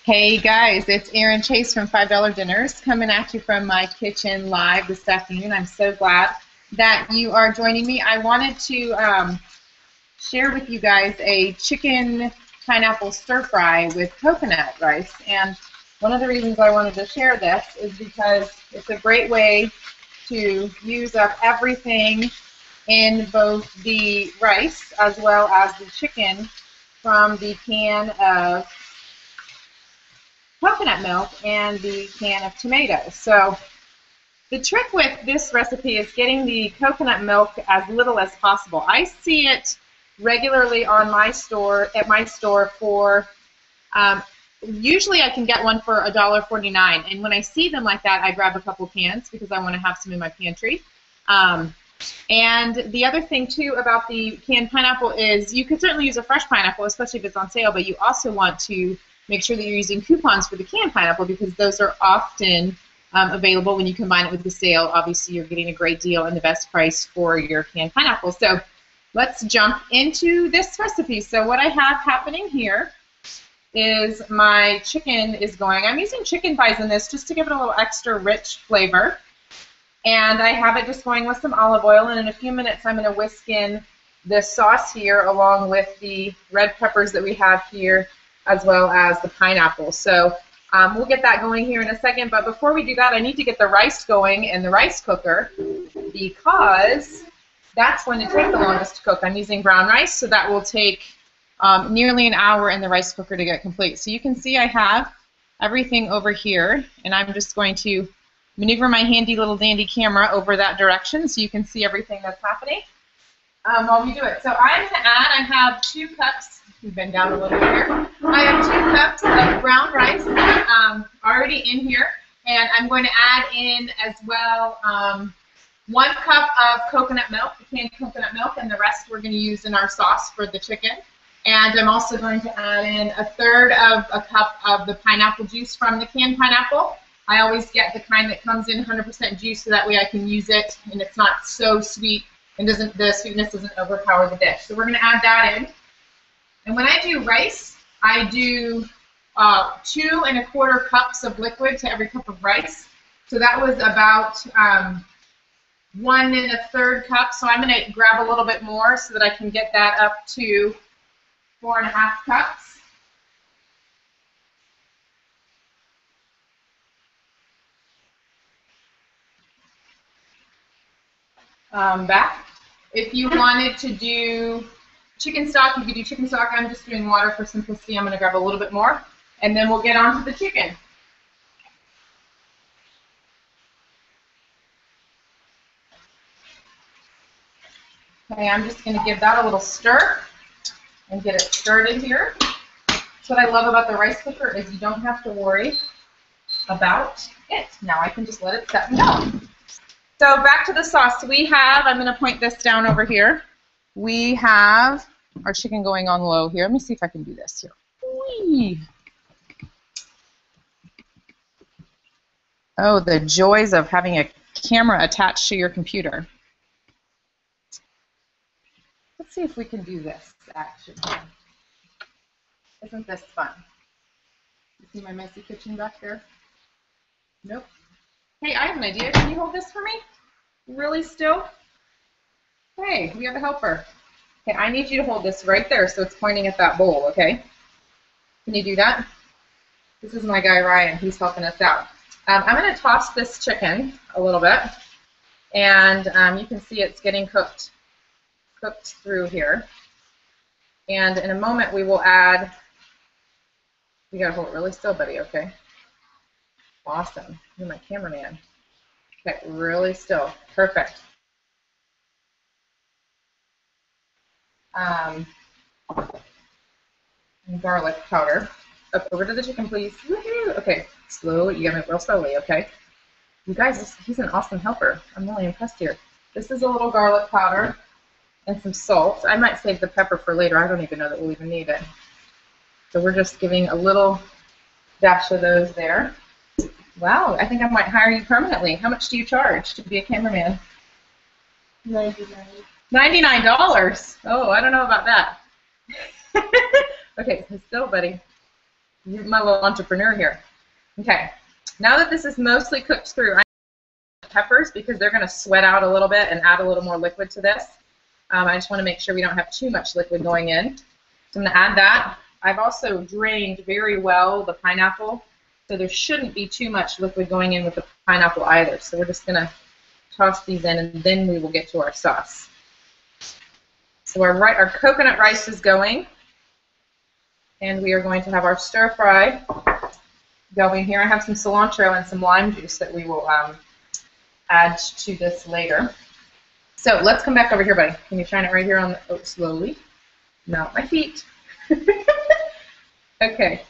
Hey guys, it's Erin Chase from $5 Dinners coming at you from my kitchen live this afternoon. I'm so glad that you are joining me. I wanted to share with you guys a chicken pineapple stir fry with coconut rice. And one of the reasons I wanted to share this is because it's a great way to use up everything in both the rice as well as the chicken from the can of coconut milk and the can of tomatoes. So the trick with this recipe is getting the coconut milk as little as possible. I see it regularly on my store, at my store for, usually I can get one for $1.49, and when I see them like that, I grab a couple cans because I want to have some in my pantry. And the other thing too about the canned pineapple is you could certainly use a fresh pineapple, especially if it's on sale, but you also want to make sure that you're using coupons for the canned pineapple because those are often available when you combine it with the sale. Obviously, you're getting a great deal and the best price for your canned pineapple. So let's jump into this recipe. So what I have happening here is my chicken is going. I'm using chicken thighs in this just to give it a little extra rich flavor. And I have it just going with some olive oil. And in a few minutes, I'm going to whisk in the sauce here along with the red peppers that we have here, as well as the pineapple. So we'll get that going here in a second, but before we do that, I need to get the rice going in the rice cooker because that's going to take the longest to cook. I'm using brown rice, so that will take nearly an hour in the rice cooker to get complete. So you can see I have everything over here, and I'm just going to maneuver my handy little dandy camera over that direction so you can see everything that's happening while we do it. So I'm going to add, I have 2 cups. We've been down a little here. I have 2 cups of brown rice already in here, and I'm going to add in as well 1 cup of coconut milk, canned coconut milk, and the rest we're going to use in our sauce for the chicken. And I'm also going to add in 1/3 of a cup of the pineapple juice from the canned pineapple. I always get the kind that comes in 100% juice so that way I can use it and it's not so sweet and the sweetness doesn't overpower the dish. So we're going to add that in. And when I do rice, I do 2 1/4 cups of liquid to every cup of rice. So that was about 1 1/3 cup. So I'm going to grab a little bit more so that I can get that up to 4 1/2 cups. Back. If you wanted to do chicken stock, you could do chicken stock. I'm just doing water for simplicity. I'm going to grab a little bit more, and then we'll get on to the chicken. Okay, I'm just going to give that a little stir and get it stirred in here. So what I love about the rice cooker is you don't have to worry about it. Now I can just let it set and go. So back to the sauce. We have, I'm going to point this down over here. We have our chicken going on low here. Let me see if I can do this here. Whee! Oh, the joys of having a camera attached to your computer. Let's see if we can do this, actually. Isn't this fun? You see my messy kitchen back there? Nope. Hey, I have an idea. Can you hold this for me? Really still? Hey, we have a helper. Okay, I need you to hold this right there so it's pointing at that bowl, okay? Can you do that? This is my guy Ryan. He's helping us out. I'm going to toss this chicken a little bit, and you can see it's getting cooked through here. And in a moment we will add, you got to hold it really still, buddy, okay? Awesome. You're my cameraman. Okay, really still. Perfect. And garlic powder. Up over to the chicken, please. Woohoo! Okay, slowly. You gotta move real slowly, okay? You guys, he's an awesome helper. I'm really impressed here. This is a little garlic powder and some salt. I might save the pepper for later. I don't even know that we'll even need it. So we're just giving a little dash of those there. Wow, I think I might hire you permanently. How much do you charge to be a cameraman? $99. $99? Oh, I don't know about that. Okay, so still, buddy. my little entrepreneur here. Okay, now that this is mostly cooked through, I'm going to add peppers because they're going to sweat out a little bit and add a little more liquid to this. I just want to make sure we don't have too much liquid going in. So I'm going to add that. I've also drained very well the pineapple, so there shouldn't be too much liquid going in with the pineapple either. So we're just going to toss these in, and then we will get to our sauce. So our coconut rice is going, and we are going to have our stir fry going here. I have some cilantro and some lime juice that we will add to this later. So let's come back over here, buddy. Can you shine it right here on the, slowly, not my feet. Okay,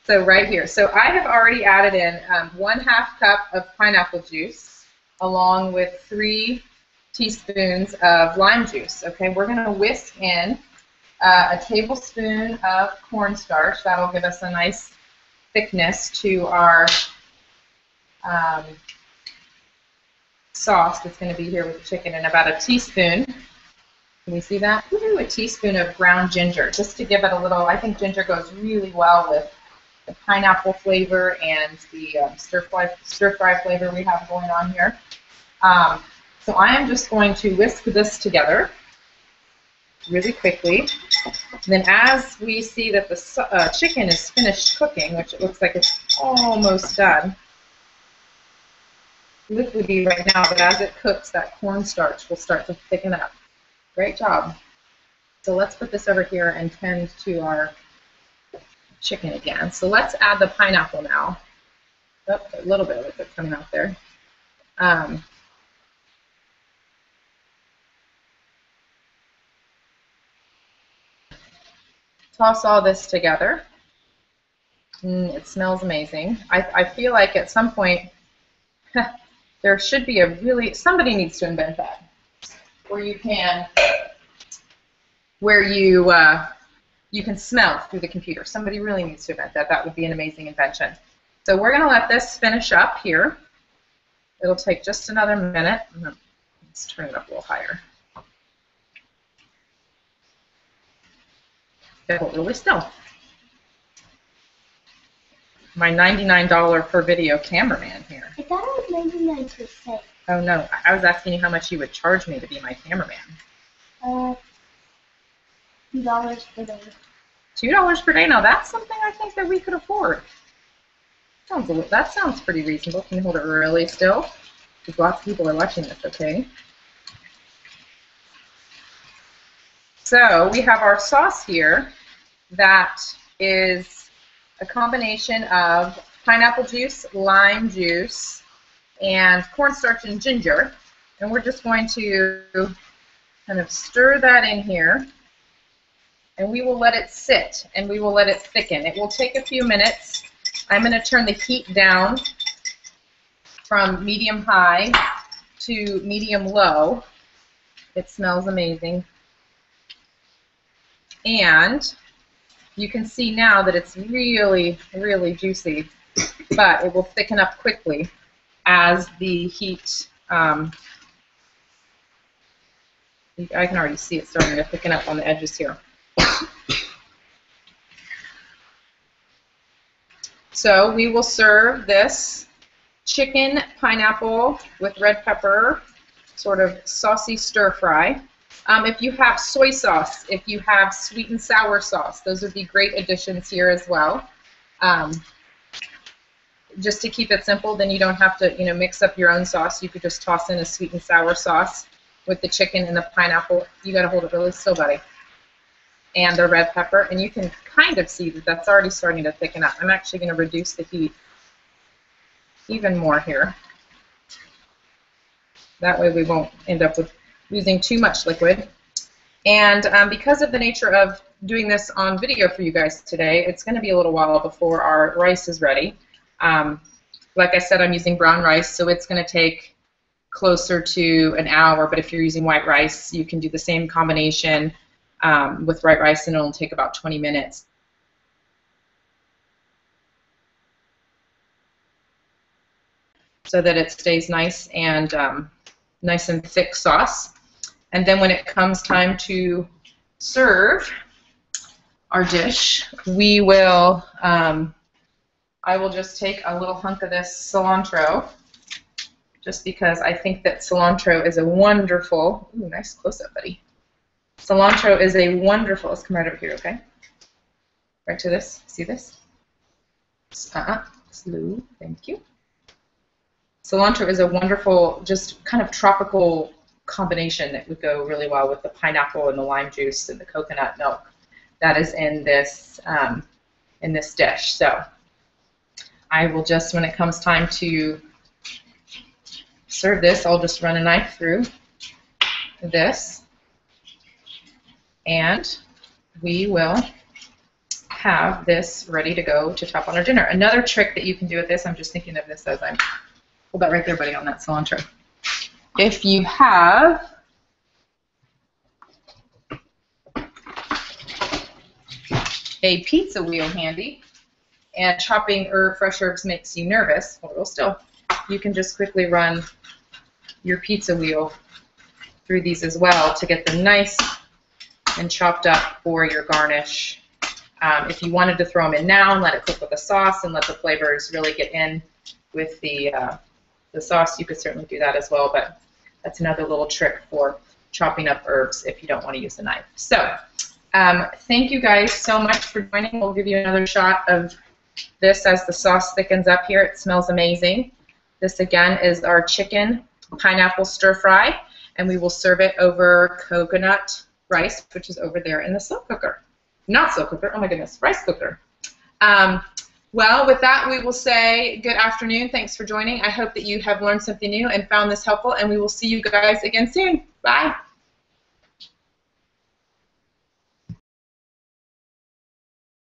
so right here. So I have already added in 1/2 cup of pineapple juice along with 3 teaspoons of lime juice. Okay, we're going to whisk in a tablespoon of cornstarch. That'll give us a nice thickness to our sauce that's going to be here with the chicken, and about a teaspoon. Can you see that? Ooh, a teaspoon of ground ginger, just to give it a little. I think ginger goes really well with the pineapple flavor and the stir fry flavor we have going on here. So I am just going to whisk this together really quickly. And then as we see that the chicken is finished cooking, which it looks like it's almost done, liquidy right now, but as it cooks, that cornstarch will start to thicken up. Great job. So let's put this over here and tend to our chicken again. So let's add the pineapple now. Oh, a little bit of it coming out there. Toss all this together. It smells amazing. I feel like at some point there should be somebody needs to invent that, where you can smell through the computer. Somebody really needs to invent that. That would be an amazing invention. So we're going to let this finish up here. It'll take just another minute. Let's turn it up a little higher. Hold really still. My $99 per video cameraman here. I thought it was 99%. Oh no, I was asking you how much you would charge me to be my cameraman. $2 per day. $2 per day? Now that's something I think that we could afford. That sounds pretty reasonable. Can you hold it really still? Because lots of people are watching this, okay? So we have our sauce here that is a combination of pineapple juice, lime juice, and cornstarch and ginger. And we're just going to kind of stir that in here. And we will let it sit, and we will let it thicken. It will take a few minutes. I'm going to turn the heat down from medium-high to medium-low. It smells amazing. And you can see now that it's really, really juicy, but it will thicken up quickly as the heat, I can already see it starting to thicken up on the edges here. So we will serve this chicken pineapple with red pepper, sort of saucy stir fry. If you have soy sauce, if you have sweet and sour sauce, those would be great additions here as well. Just to keep it simple, then you don't have to, mix up your own sauce. You could just toss in a sweet and sour sauce with the chicken and the pineapple. You got to hold it really still, buddy. And the red pepper, and you can kind of see that that's already starting to thicken up. I'm actually going to reduce the heat even more here. That way we won't end up with using too much liquid. And because of the nature of doing this on video for you guys today, it's going to be a little while before our rice is ready. Like I said, I'm using brown rice, so it's going to take closer to an hour, but if you're using white rice, you can do the same combination with white rice, and it'll take about 20 minutes. So that it stays nice and thick sauce. And then when it comes time to serve our dish, we will I will just take a little hunk of this cilantro, just because I think that cilantro is a wonderful, ooh, nice close-up, buddy. Cilantro is a wonderful, let's come right over here, okay? Right to this, see this? Slow, thank you. Cilantro is a wonderful, just kind of tropical combination that would go really well with the pineapple and the lime juice and the coconut milk that is in this dish. So I will just, when it comes time to serve this, I'll just run a knife through this, and we will have this ready to go to top on our dinner. Another trick that you can do with this, I'm just thinking of this as I'm, hold that right there, buddy, on that cilantro. If you have a pizza wheel handy, and chopping fresh herbs makes you nervous, hold it still, you can just quickly run your pizza wheel through these as well to get them nice and chopped up for your garnish. If you wanted to throw them in now and let it cook with the sauce and let the flavors really get in with the sauce, you could certainly do that as well, but that's another little trick for chopping up herbs if you don't want to use a knife. So thank you guys so much for joining. We'll give you another shot of this as the sauce thickens up here. It smells amazing. This again is our chicken pineapple stir fry, and we will serve it over coconut rice, which is over there in the slow cooker. Not slow cooker, oh my goodness, rice cooker. Well, with that, we will say good afternoon. Thanks for joining. I hope that you have learned something new and found this helpful, and we will see you guys again soon. Bye.